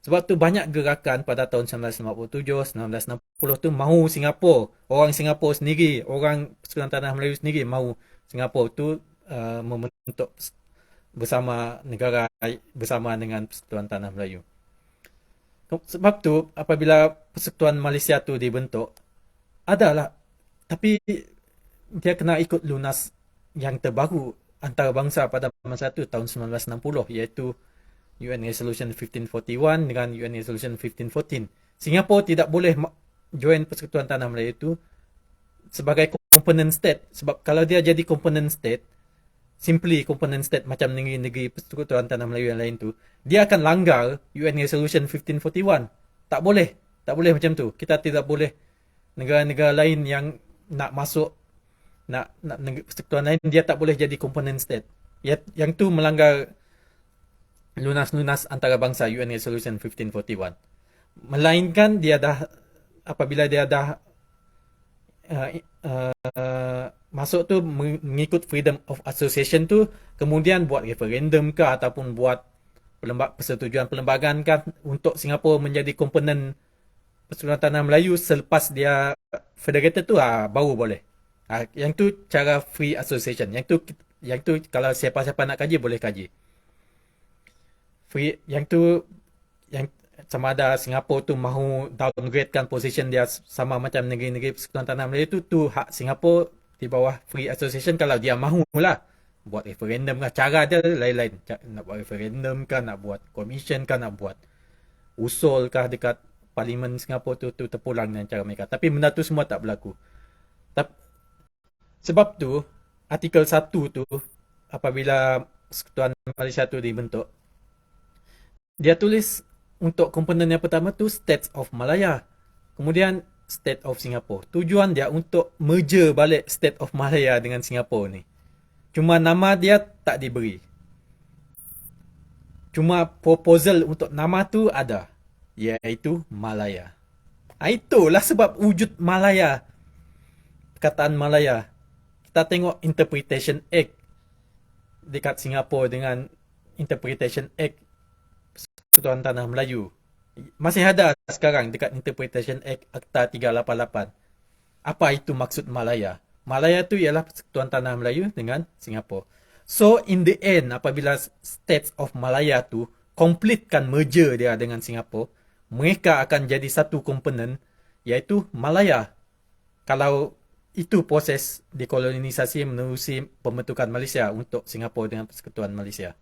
Sebab tu banyak gerakan pada tahun 1957, 1960 tu mahu Singapura, orang Singapura sendiri, orang Persekutuan Tanah Melayu sendiri mahu Singapura tu membentuk bersama negara bersama dengan Persekutuan Tanah Melayu. Sebab tu apabila Persekutuan Malaysia tu dibentuk, adalah, tapi dia kena ikut lunas yang terbaru antarabangsa pada masa tu tahun 1960, iaitu UN Resolution 1541 dengan UN Resolution 1514. Singapura tidak boleh join Persekutuan Tanah Melayu itu sebagai component state. Sebab kalau dia jadi component state, simply component state macam negeri-negeri Persekutuan Tanah Melayu yang lain tu, dia akan langgar UN Resolution 1541. Tak boleh. Tak boleh macam tu. Kita tidak boleh negara-negara lain yang nak masuk, nak persekutuan lain, dia tak boleh jadi component state. Yang tu melanggar lunas-lunas antarabangsa UN Resolution 1541. Melainkan dia dah, apabila dia dah masuk tu mengikut freedom of association tu, kemudian buat referendum ke ataupun buat persetujuan perlembagaan kan untuk Singapura menjadi komponen Persekutuan Tanah Melayu selepas dia federated tu, baru boleh. Yang tu cara free association. Yang tu kalau siapa-siapa nak kaji boleh kaji. Yang tu, yang sama ada Singapura tu mahu downgradekan position dia sama macam negeri-negeri Persekutuan Tanah Melayu tu hak Singapura di bawah free association kalau dia mahu lah. Buat referendum kan, cara dia lain-lain. Nak buat referendum kan, nak buat commission kan, nak buat usul kah dekat Parlimen Singapura tu terpulang dengan cara mereka. Tapi benda tu semua tak berlaku. Tap- Sebab tu, artikel 1 tu, apabila Persekutuan Malaysia tu dibentuk, dia tulis untuk komponen yang pertama tu States of Malaya. Kemudian State of Singapore. Tujuan dia untuk merger balik State of Malaya dengan Singapore ni. Cuma nama dia tak diberi. Cuma proposal untuk nama tu ada, iaitu Malaya. Itulah sebab wujud Malaya. Perkataan Malaya. Kita tengok Interpretation Act dekat Singapura dengan Interpretation Act Persekutuan Tanah Melayu. Masih ada sekarang dekat Interpretation Act Akta 388. Apa itu maksud Malaya? Malaya tu ialah Persekutuan Tanah Melayu dengan Singapura. So in the end, apabila States of Malaya tu completekan merger dia dengan Singapura, mereka akan jadi satu komponen, iaitu Malaya. Kalau itu proses dekolonisasi menerusi pembentukan Malaysia untuk Singapura dengan Persekutuan Malaysia.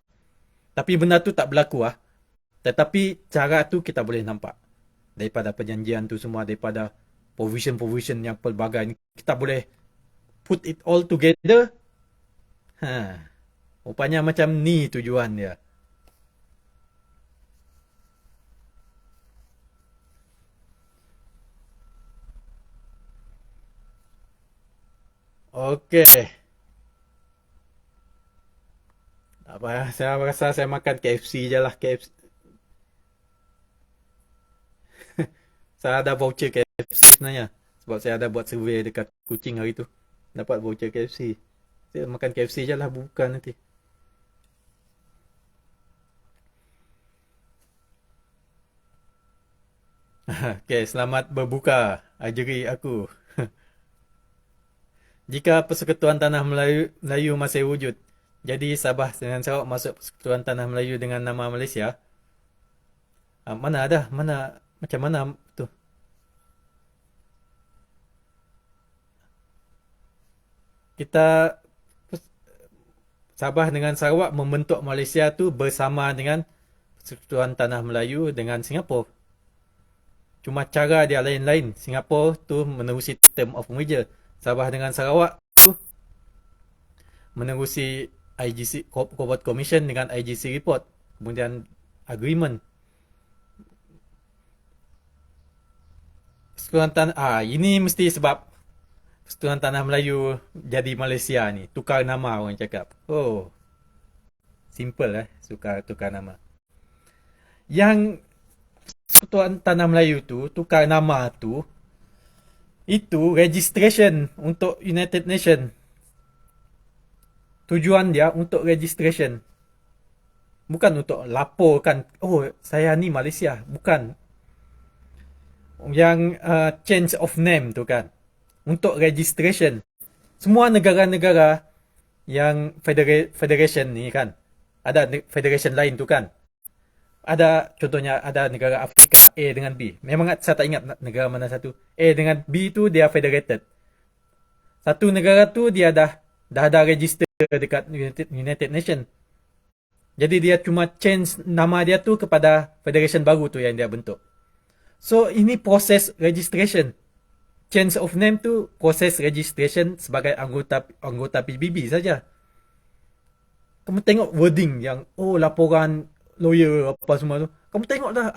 Tapi benda tu tak berlaku lah. Tetapi cara tu kita boleh nampak. Daripada perjanjian tu semua, daripada provision-provision yang pelbagai ni, kita boleh put it all together. Rupanya macam ni tujuan dia. Okey. Tak apa, saya rasa saya makan KFC je lah. KFC. Saya ada voucher KFC sebenarnya. Sebab saya ada buat survey dekat Kuching hari tu. Dapat voucher KFC. Saya makan KFC je lah, bukan nanti. Okey, selamat berbuka. Ajari aku. Jika Persekutuan Tanah Melayu masih wujud, jadi Sabah dengan Sarawak masuk Persekutuan Tanah Melayu dengan nama Malaysia. Mana ada? Macam mana tu? Kita Sabah dengan Sarawak membentuk Malaysia tu bersama dengan Persekutuan Tanah Melayu dengan Singapura. Cuma cara dia lain-lain. Singapura tu menerusi term of merger. Sabah dengan Sarawak tu menerusi IGC Corporate Commission dengan IGC report. Kemudian agreement. Persekutuan Tanah ini mesti sebab Persekutuan Tanah Melayu jadi Malaysia ni. Tukar nama orang cakap. Oh. Simple tukar nama. Yang Persekutuan Tanah Melayu tu tukar nama tu, itu registration untuk United Nation. Tujuan dia untuk registration. Bukan untuk laporkan, oh saya ni Malaysia. Bukan. Yang change of name tu kan. Untuk registration. Semua negara-negara yang federation ni kan. Ada federation lain tu kan. Ada contohnya ada negara Afrika A dengan B. Memang saya tak ingat negara mana satu. A dengan B tu dia federated. Satu negara tu dia dah ada register dekat United Nation. Jadi dia cuma change nama dia tu kepada federation baru tu yang dia bentuk. So ini proses registration. Change of name tu proses registration sebagai anggota PBB saja. Kamu tengok wording yang laporan lawyer apa semua tu. Kamu tengok dah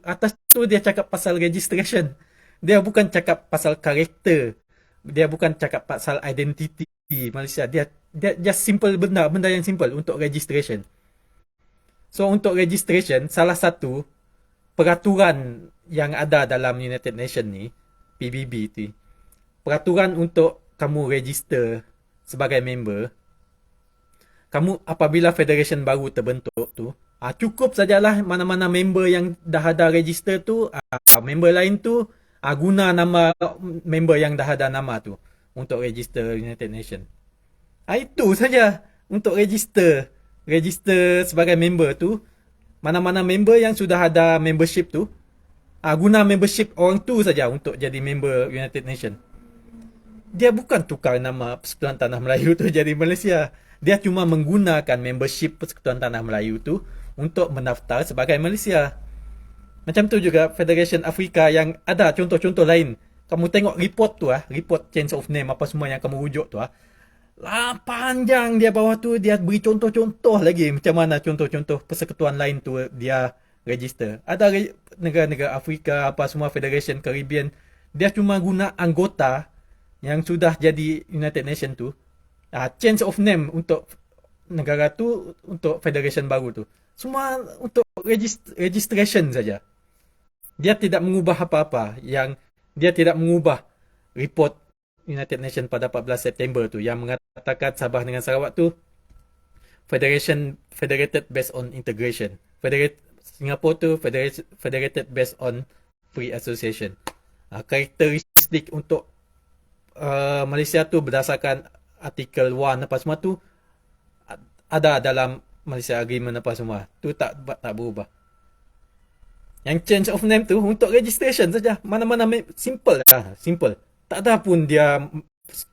atas tu dia cakap pasal registration. Dia bukan cakap pasal karakter. Dia bukan cakap pasal identity Malaysia. Dia just simple benda yang simple untuk registration. So untuk registration, salah satu peraturan yang ada dalam United Nation ni, PBB tu, peraturan untuk kamu register sebagai member, kamu apabila federation baru terbentuk tu, cukup sajalah mana-mana member yang dah ada register tu, member lain tu guna nama member yang dah ada nama tu untuk register United Nation. Itu saja untuk register sebagai member tu. Mana-mana member yang sudah ada membership tu, guna membership orang tu saja untuk jadi member United Nation. Dia bukan tukar nama Persekutuan Tanah Melayu tu jadi Malaysia. Dia cuma menggunakan membership Persekutuan Tanah Melayu tu untuk mendaftar sebagai Malaysia. Macam tu juga Federation Afrika yang ada contoh-contoh lain. kamu tengok report tu report change of name apa semua yang kamu rujuk tu lah panjang dia bawah tu, dia beri contoh-contoh lagi macam mana contoh-contoh persekutuan lain tu dia register. Ada negara-negara Afrika apa semua Federation Caribbean, dia cuma guna anggota yang sudah jadi United Nation tu, change of name untuk negara tu, untuk federation baru tu. Semua untuk registration saja. Dia tidak mengubah apa-apa. Yang dia tidak mengubah report United Nations pada 14 September tu yang mengatakan Sabah dengan Sarawak tu federated based on integration. Singapura tu federated based on free association. Karakteristik untuk Malaysia tu berdasarkan artikel 1 apa semua tu ada dalam Malaysia Agreement apa semua. Tu tak berubah. Yang change of name tu untuk registration saja. Mana-mana simple lah. Simple. Tak ada pun dia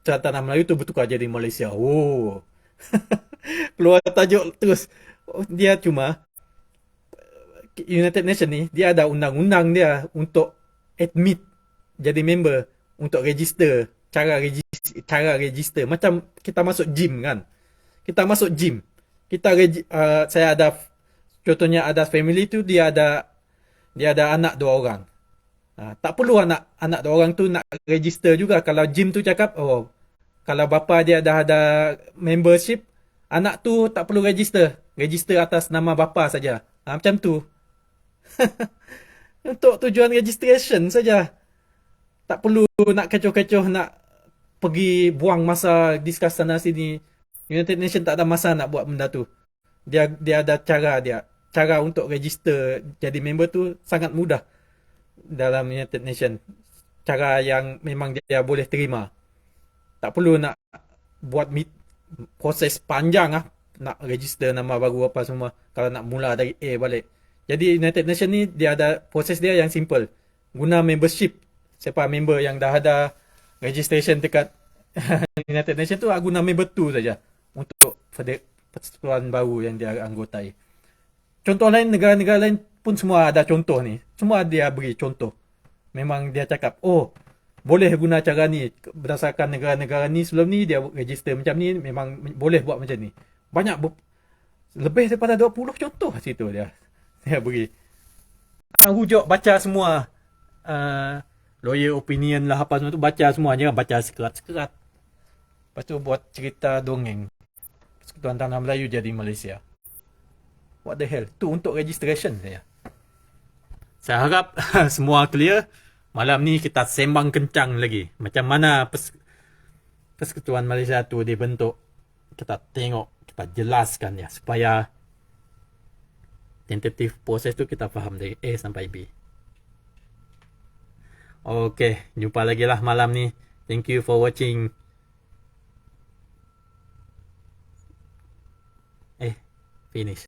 tanah Melayu tu bertukar jadi Malaysia. Oh. Keluar tajuk terus. Dia cuma United Nations ni, dia ada undang-undang dia untuk admit jadi member, untuk register, cara register. Macam kita masuk gym kan. Kita masuk gym. Saya ada, contohnya ada family tu, dia ada anak 2 orang. Tak perlu anak 2 orang tu nak register juga. Kalau gym tu cakap, kalau bapa dia dah ada membership, anak tu tak perlu register. Register atas nama bapa saja. Macam tu. Untuk tujuan registration saja. Tak perlu nak kecoh-kecoh, nak pergi buang masa discuss sana sini. United Nations tak ada masa nak buat benda tu. Dia ada cara dia. Cara untuk register jadi member tu sangat mudah dalam United Nations. Cara yang memang dia boleh terima. Tak perlu nak buat proses panjang nak register nama baru apa semua. Kalau nak mula dari A balik. Jadi United Nations ni dia ada proses dia yang simple. Guna membership. Siapa member yang dah ada registration dekat United Nations tu, guna member tu saja untuk persekutuan baru yang dia anggotai. Contoh lain, negara-negara lain pun semua ada contoh ni. Semua dia beri contoh. Memang dia cakap, boleh guna cara ni. Berdasarkan negara-negara ni sebelum ni, dia register macam ni, memang boleh buat macam ni. Banyak, lebih daripada 20 contoh situ dia beri. Rujuk baca semua. Lawyer opinion lah apa semua tu, baca semua. Jangan baca sekerat-sekerat. Lepas tu buat cerita dongeng. Persekutuan Tanah Melayu jadi Malaysia. What the hell? Tu untuk registration saya. Saya harap semua clear. Malam ni kita sembang kencang lagi. Macam mana Persekutuan Malaysia tu dibentuk. Kita tengok, kita jelaskan ya. Supaya tentative proses tu kita faham dari A sampai B. Okay, jumpa lagi lah malam ni. Thank you for watching. Finish.